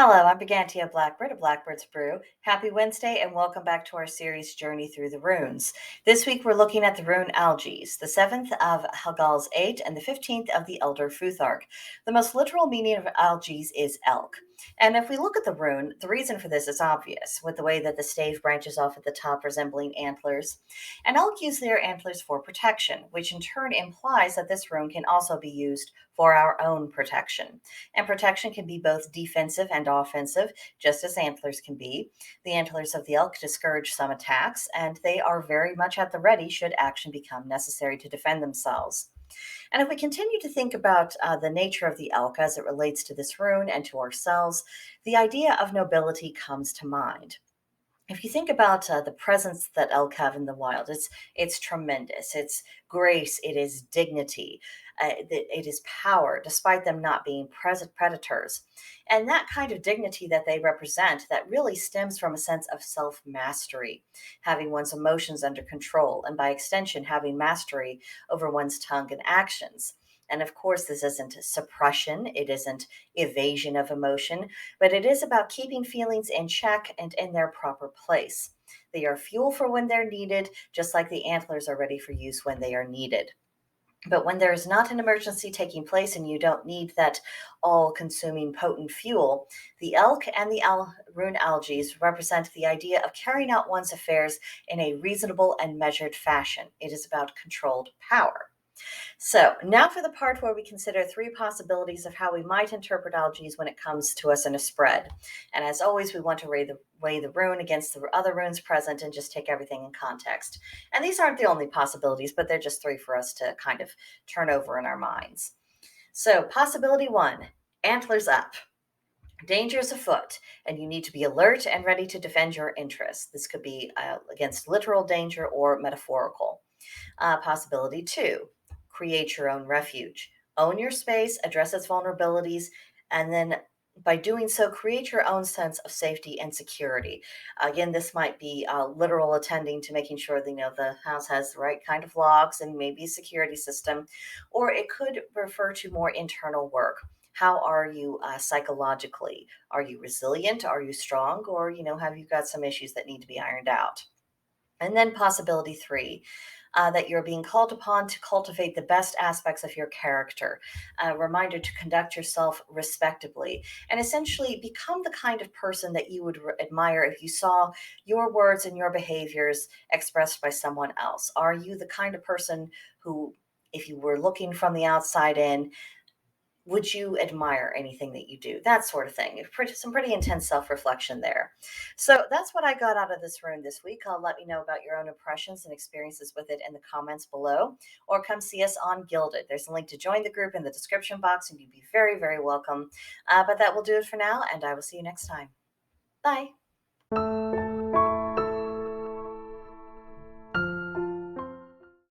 Hello, I'm Brigantia Blackbird of Blackbird's Brew. Happy Wednesday and welcome back to our series Journey Through the Runes. This week we're looking at the rune Algiz, the 7th of Helgal's 8 and the 15th of the Elder Futhark. The most literal meaning of Algiz is elk. And if we look at the rune, the reason for this is obvious, with the way that the stave branches off at the top resembling antlers. And elk use their antlers for protection, which in turn implies that this rune can also be used for our own protection. And protection can be both defensive and offensive, just as antlers can be. The antlers of the elk discourage some attacks, and they are very much at the ready should action become necessary to defend themselves. And if we continue to think about the nature of the elk as it relates to this rune and to ourselves, the idea of nobility comes to mind. If you think about the presence that elk have in the wild, it's tremendous. It's grace. It is dignity. It is power, despite them not being predators. And that kind of dignity that they represent, that really stems from a sense of self-mastery, having one's emotions under control, and by extension, having mastery over one's tongue and actions. And of course, this isn't suppression. It isn't evasion of emotion, but it is about keeping feelings in check and in their proper place. They are fuel for when they're needed, just like the antlers are ready for use when they are needed. But when there is not an emergency taking place and you don't need that all-consuming potent fuel, the elk and the rune Algiz represent the idea of carrying out one's affairs in a reasonable and measured fashion. It is about controlled power. So now for the part where we consider three possibilities of how we might interpret Algiz when it comes to us in a spread. And as always, we want to weigh the rune against the other runes present and just take everything in context. And these aren't the only possibilities, but they're just three for us to kind of turn over in our minds. So possibility one, antlers up. Danger is afoot, and you need to be alert and ready to defend your interests. This could be against literal danger or metaphorical. Possibility two, create your own refuge. Own your space, address its vulnerabilities, and then by doing so, create your own sense of safety and security. Again, this might be literal attending to making sure that, the house has the right kind of locks and maybe a security system, or it could refer to more internal work. How are you psychologically? Are you resilient? Are you strong? Or, have you got some issues that need to be ironed out? And then possibility three, that you're being called upon to cultivate the best aspects of your character. A reminder to conduct yourself respectably and essentially become the kind of person that you would admire if you saw your words and your behaviors expressed by someone else. Are you the kind of person who, if you were looking from the outside in, would you admire anything that you do? That sort of thing. Some pretty intense self-reflection there. So that's what I got out of this rune this week. Let me know about your own impressions and experiences with it in the comments below, or come see us on Gilded. There's a link to join the group in the description box, and you'd be very, very welcome. But that will do it for now, and I will see you next time. Bye.